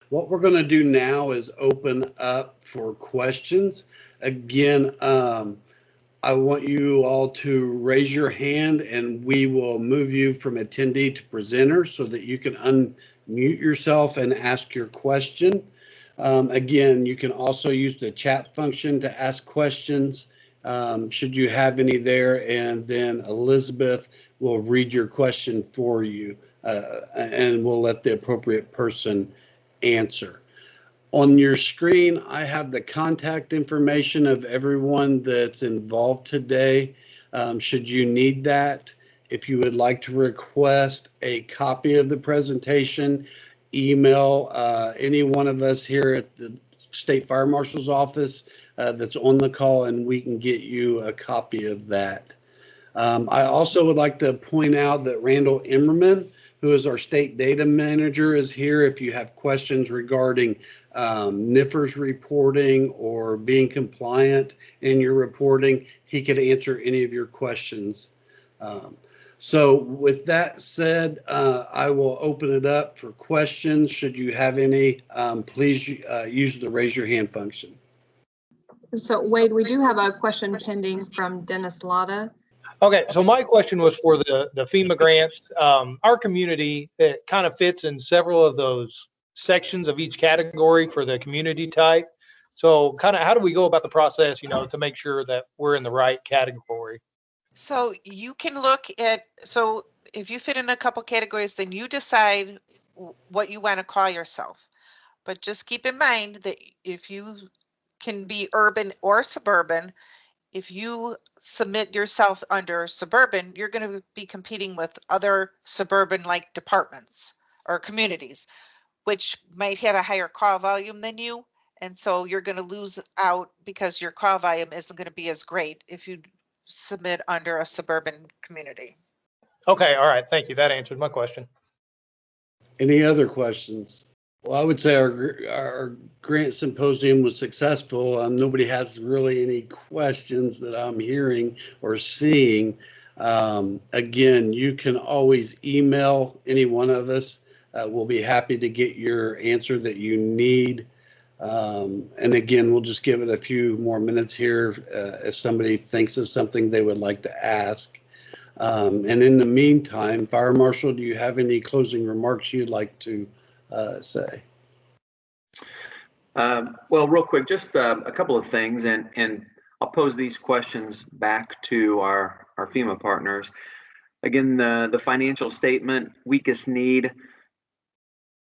What we're going to do now is open up for questions. Again, I want you all to raise your hand and we will move you from attendee to presenter so that you can unmute yourself and ask your question. Again, you can also use the chat function to ask questions should you have any there, and then Elizabeth will read your question for you and we'll let the appropriate person answer. On your screen, I have the contact information of everyone that's involved today. Should you need that, if you would like to request a copy of the presentation, email any one of us here at the State Fire Marshal's office that's on the call, and we can get you a copy of that. I also would like to point out that Randall Emmerman, who is our state data manager, is here. If you have questions regarding NIFRS reporting or being compliant in your reporting, he could answer any of your questions. So with that said, I will open it up for questions. Should you have any, please use the raise your hand function. So Wade, we do have a question pending from Dennis Latta. Okay, so my question was for the FEMA grants. Our community, it kind of fits in several of those sections of each category for the community type. So kind of how do we go about the process, to make sure that we're in the right category? So you can look at, so if you fit in a couple categories, then you decide what you want to call yourself. But just keep in mind that if you can be urban or suburban, if you submit yourself under suburban, you're going to be competing with other suburban-like departments or communities, which might have a higher call volume than you. And so you're going to lose out because your call volume isn't going to be as great if you submit under a suburban community. Okay, all right, thank you. That answered my question. Any other questions? Well, I would say our grant symposium was successful. Nobody has really any questions that I'm hearing or seeing. Again, you can always email any one of us. We'll be happy to get your answer that you need. And again, we'll just give it a few more minutes here if somebody thinks of something they would like to ask. And in the meantime, Fire Marshal, do you have any closing remarks you'd like to say? Well, real quick, just a couple of things, and I'll pose these questions back to our FEMA partners. Again, the financial statement, weakest need,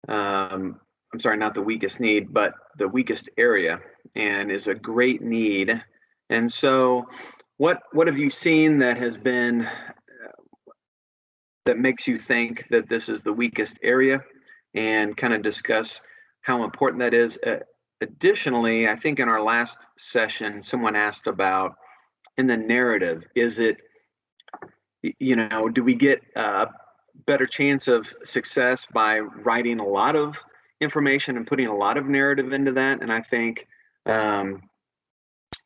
I'm sorry, not the weakest need, but the weakest area, and is a great need. And so what have you seen that has been, that makes you think that this is the weakest area, and kind of discuss how important that is. Additionally, I think in our last session, someone asked about in the narrative, is it, do we get a better chance of success by writing a lot of information and putting a lot of narrative into that? And I think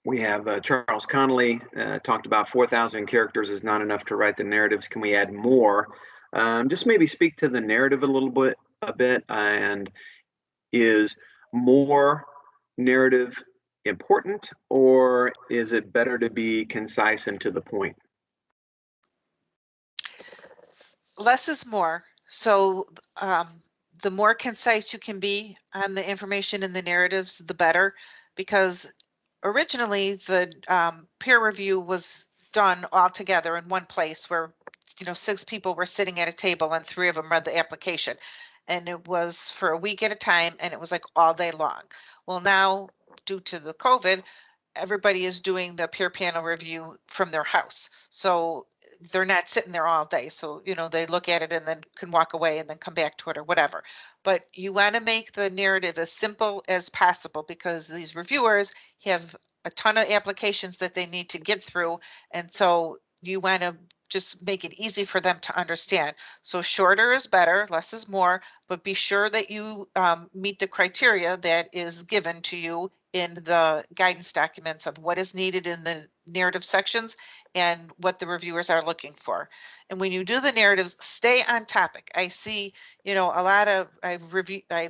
we have Charles Connolly talked about 4,000 characters is not enough to write the narratives. Can we add more? Just maybe speak to the narrative a bit, and is more narrative important, or is it better to be concise and to the point? Less is more. So the more concise you can be on the information in the narratives, the better, because originally the peer review was done all together in one place where 6 people were sitting at a table and 3 of them read the application, and it was for a week at a time, and it was like all day long. Well, now due to the COVID, everybody is doing the peer panel review from their house, so they're not sitting there all day. So they look at it and then can walk away and then come back to it or whatever. But you want to make the narrative as simple as possible, because these reviewers have a ton of applications that they need to get through, and so you want to just make it easy for them to understand. So shorter is better, less is more, but be sure that you meet the criteria that is given to you in the guidance documents of what is needed in the narrative sections and what the reviewers are looking for. And when you do the narratives, stay on topic. I see, a lot of, I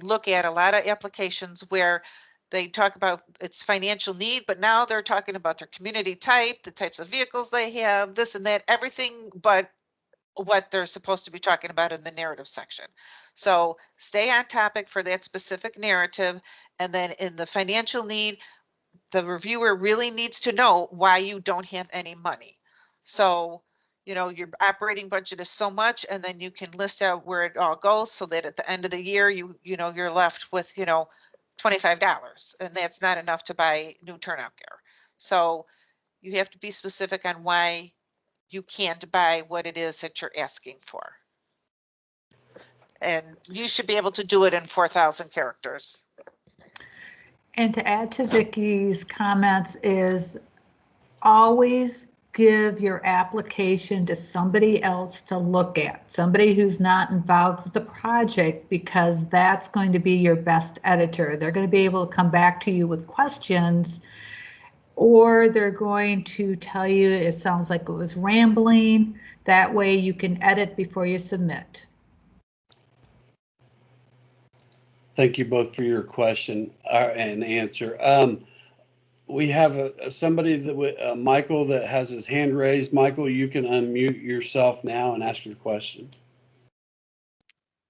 look at a lot of applications where they talk about its financial need, but now they're talking about their community type, the types of vehicles they have, this and that, everything but what they're supposed to be talking about in the narrative section. So stay on topic for that specific narrative. And then in the financial need, the reviewer really needs to know why you don't have any money. So, your operating budget is so much, and then you can list out where it all goes so that at the end of the year, you're left with, $25, and that's not enough to buy new turnout gear. So you have to be specific on why you can't buy what it is that you're asking for. And you should be able to do it in 4,000 characters. And to add to Vicky's comments is always give your application to somebody else to look at, somebody who's not involved with the project, because that's going to be your best editor. They're going to be able to come back to you with questions, or they're going to tell you it sounds like it was rambling. That way you can edit before you submit. Thank you both for your question and answer. We have somebody that Michael that has his hand raised. Michael, you can unmute yourself now and ask your question.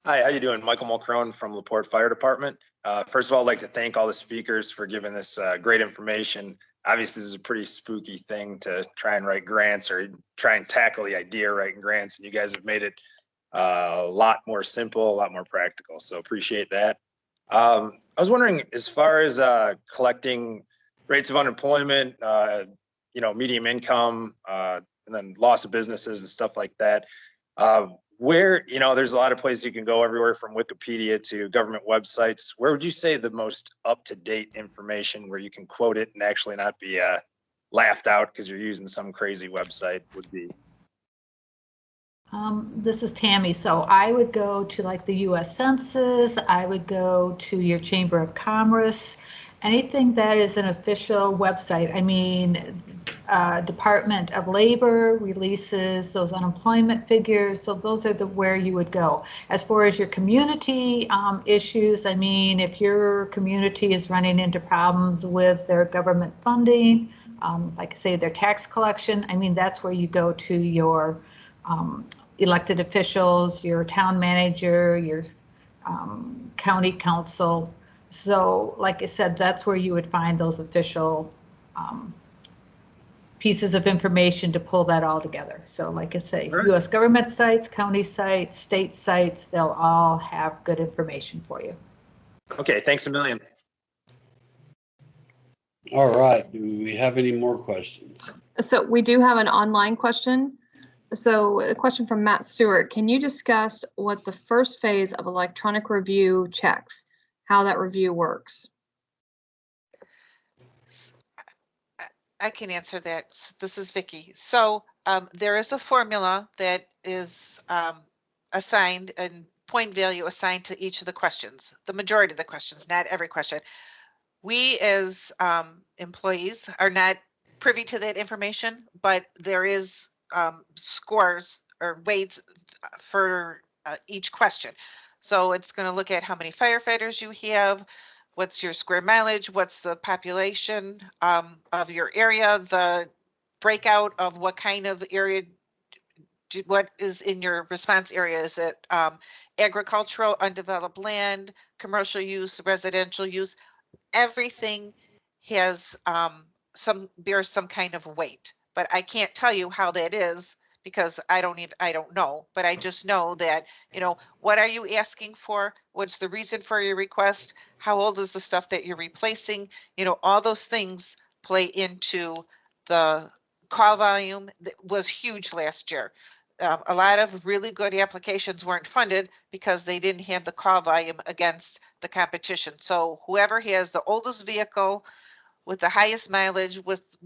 Hi, how you doing? Michael Mulcrone from LaPorte Fire Department. First of all, I'd like to thank all the speakers for giving this great information. Obviously, this is a pretty spooky thing to try and write grants or try and tackle the idea of writing grants, and you guys have made it a lot more simple, a lot more practical. So appreciate that. I was wondering, as far as collecting rates of unemployment, medium income, and then loss of businesses and stuff like that, where, there's a lot of places you can go, everywhere from Wikipedia to government websites. Where would you say the most up-to-date information where you can quote it and actually not be laughed out because you're using some crazy website would be? This is Tammy. So I would go to like the US Census, I would go to your Chamber of Commerce, anything that is an official website. I mean, Department of Labor releases those unemployment figures. So those are where you would go. As far as your community issues, I mean, if your community is running into problems with their government funding, like I say, their tax collection, I mean, that's where you go to your elected officials, your town manager, your county council. So like I said, that's where you would find those official pieces of information to pull that all together. So like I say, Right. US government sites, county sites, state sites, they'll all have good information for you. Okay, thanks a million. All right. Do we have any more questions? So we do have an online question. So a question from Matt Stewart. Can you discuss what the first phase of electronic review checks, how that review works? I can answer that. This is Vicki. So there is a formula that is assigned and point value assigned to each of the questions, the majority of the questions, not every question. We as employees are not privy to that information, but there is scores or weights for each question. So it's going to look at how many firefighters you have, what's your square mileage, what's the population of your area, the breakout of what kind of area, what is in your response area. Is it agricultural, undeveloped land, commercial use, residential use? Everything has bears some kind of weight, but I can't tell you how that is because I don't know, but I just know that, what are you asking for? What's the reason for your request? How old is the stuff that you're replacing? All those things play into the call volume that was huge last year. A lot of really good applications weren't funded because they didn't have the call volume against the competition. So whoever has the oldest vehicle with the highest mileage with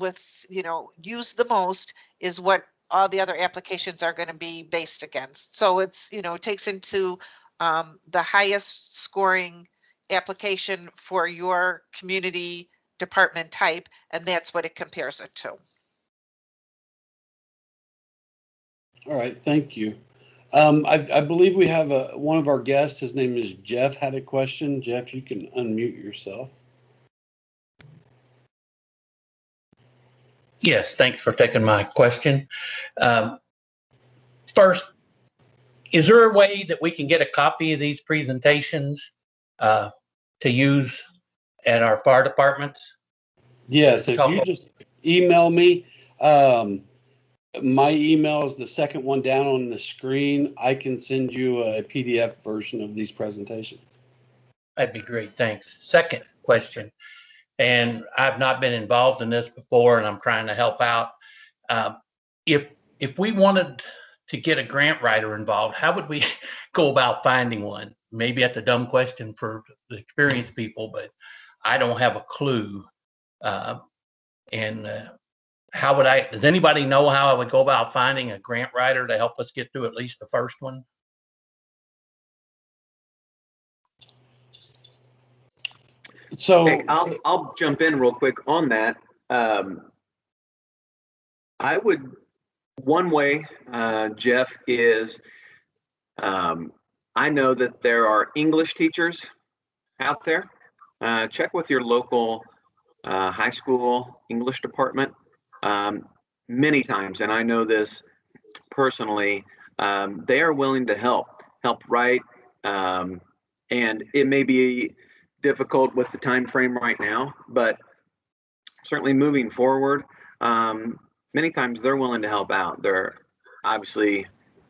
used the most is what all the other applications are going to be based against. So it's, it takes into the highest scoring application for your community department type, and that's what it compares it to. All right, thank you. I believe we have one of our guests. His name is Jeff. Had a question. Jeff, you can unmute yourself. Yes, thanks for taking my question. First, is there a way that we can get a copy of these presentations to use at our fire departments? Yes, if you just email me, my email is the second one down on the screen. I can send you a PDF version of these presentations. That'd be great, thanks. Second question, and I've not been involved in this before, and I'm trying to help out. If we wanted to get a grant writer involved, how would we go about finding one? Maybe that's a dumb question for the experienced people, but I don't have a clue. How would I, does anybody know how I would go about finding a grant writer to help us get through at least the first one? So Hey, I'll jump in real quick on that. I would, one way, Jeff, is I know that there are English teachers out there. Check with your local high school English department. Many times, and I know this personally, they are willing to help write, and it may be difficult with the time frame right now, but certainly moving forward, many times they're willing to help out. They're obviously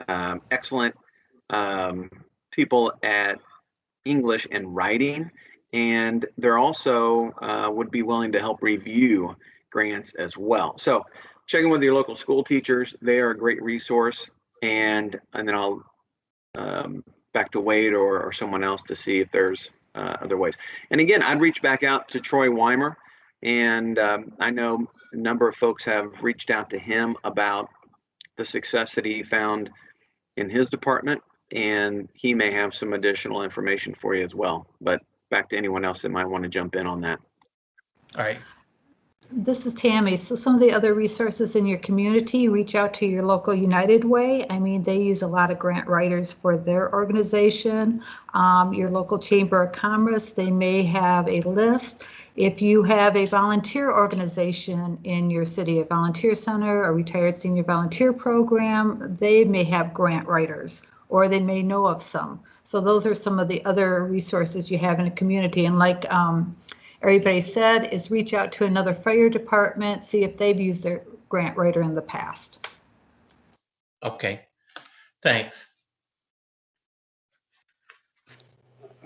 excellent people at English and writing, and they're also would be willing to help review grants as well. So checking with your local school teachers, they are a great resource. And then I'll back to Wade or someone else to see if there's other ways. And again, I'd reach back out to Troy Weimer, and I know a number of folks have reached out to him about the success that he found in his department, and he may have some additional information for you as well. But back to anyone else that might want to jump in on that. All right. This is Tammy. So some of the other resources in your community, reach out to your local United Way. I mean, they use a lot of grant writers for their organization. Your local Chamber of Commerce, they may have a list. If you have a volunteer organization in your city, a volunteer center, a retired senior volunteer program, they may have grant writers, or they may know of some. So those are some of the other resources you have in a community. And like everybody said, is reach out to another fire department, see if they've used their grant writer in the past. Okay, thanks.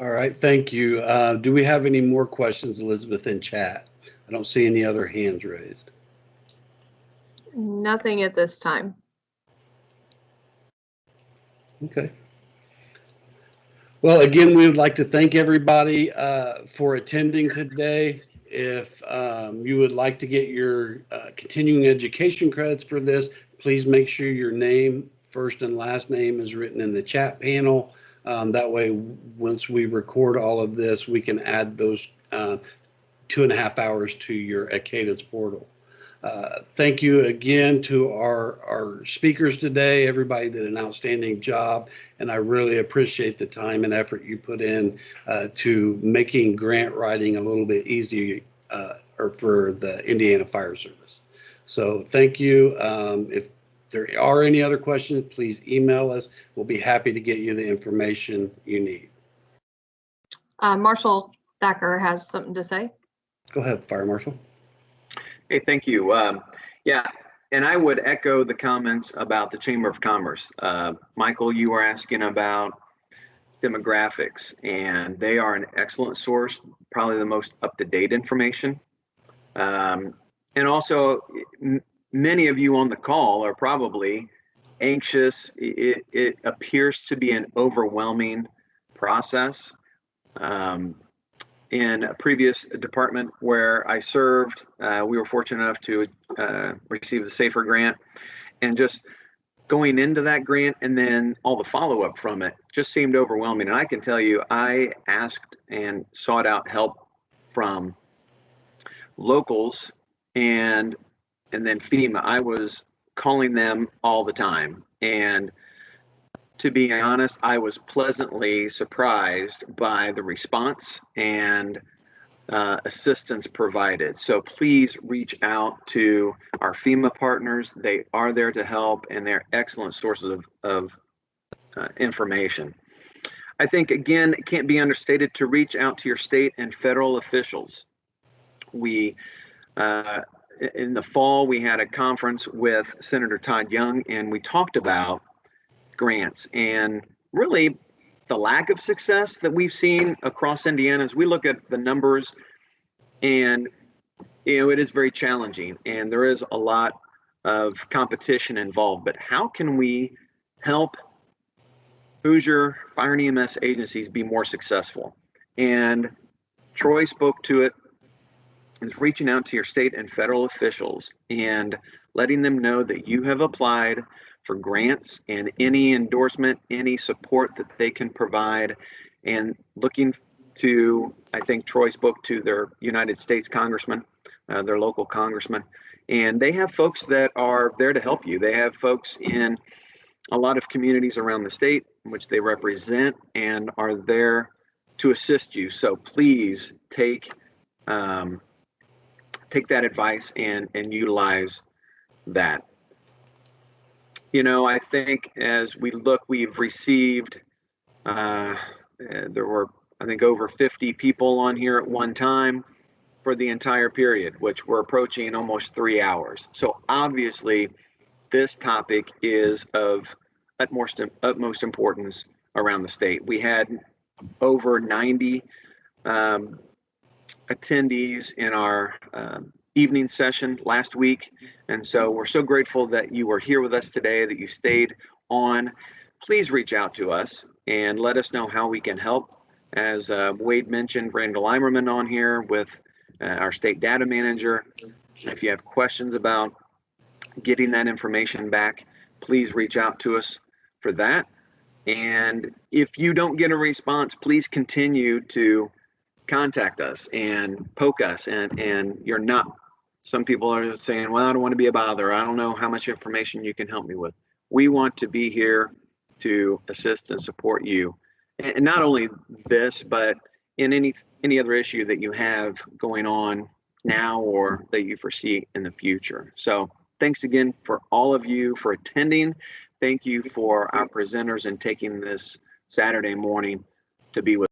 all right, thank you. Do we have any more questions, Elizabeth, in chat? I don't see any other hands raised. Nothing at this time. Okay. Well, again, we would like to thank everybody for attending today. If you would like to get your continuing education credits for this, please make sure your name, first and last name, is written in the chat panel. That way, once we record all of this, we can add those 2.5 hours to your ACADAS portal. Thank you again to our speakers today. Everybody did an outstanding job, and I really appreciate the time and effort you put in to making grant writing a little bit easier for the Indiana Fire Service. So thank you. If there are any other questions, please email us. We'll be happy to get you the information you need. Marshall Thacker has something to say. Go ahead, Fire Marshal. Hey, thank you. Yeah, and I would echo the comments about the Chamber of Commerce. Michael, you were asking about demographics, and they are an excellent source, probably the most up-to-date information. And also, many of you on the call are probably anxious. It appears to be an overwhelming process. In a previous department where I served, we were fortunate enough to receive the SAFER grant, and just going into that grant and then all the follow-up from it just seemed overwhelming. And I can tell you, I asked and sought out help from locals and then FEMA. I was calling them all the time And to be honest, I was pleasantly surprised by the response and assistance provided. So please reach out to our FEMA partners. They are there to help, and they're excellent sources of information. I think, again, it can't be understated to reach out to your state and federal officials. We, in the fall, we had a conference with Senator Todd Young, and we talked about grants and really the lack of success that we've seen across Indiana. As we look at the numbers, and it is very challenging, and there is a lot of competition involved. But how can we help Hoosier fire and EMS agencies be more successful? And Troy spoke to it, is reaching out to your state and federal officials and letting them know that you have applied for grants and any endorsement, any support that they can provide, and looking to, I think Troy spoke to their United States congressman, their local congressman, and they have folks that are there to help you. They have folks in a lot of communities around the state which they represent and are there to assist you. So please take that advice and utilize that. I think as we look, we've received, there were, I think, over 50 people on here at one time for the entire period, which we're approaching almost 3 hours. So obviously, this topic is of utmost importance around the state. We had over 90 attendees in our evening session last week. And so we're so grateful that you were here with us today, that you stayed on. Please reach out to us and let us know how we can help. As Wade mentioned, Randall Eimerman on here with our state data manager. If you have questions about getting that information back, please reach out to us for that. And if you don't get a response, please continue to contact us and poke us. And you're not, some people are just saying, well, I don't want to be a bother. I don't know how much information you can help me with. We want to be here to assist and support you. And not only this, but in any other issue that you have going on now or that you foresee in the future. So thanks again for all of you for attending. Thank you for our presenters and taking this Saturday morning to be with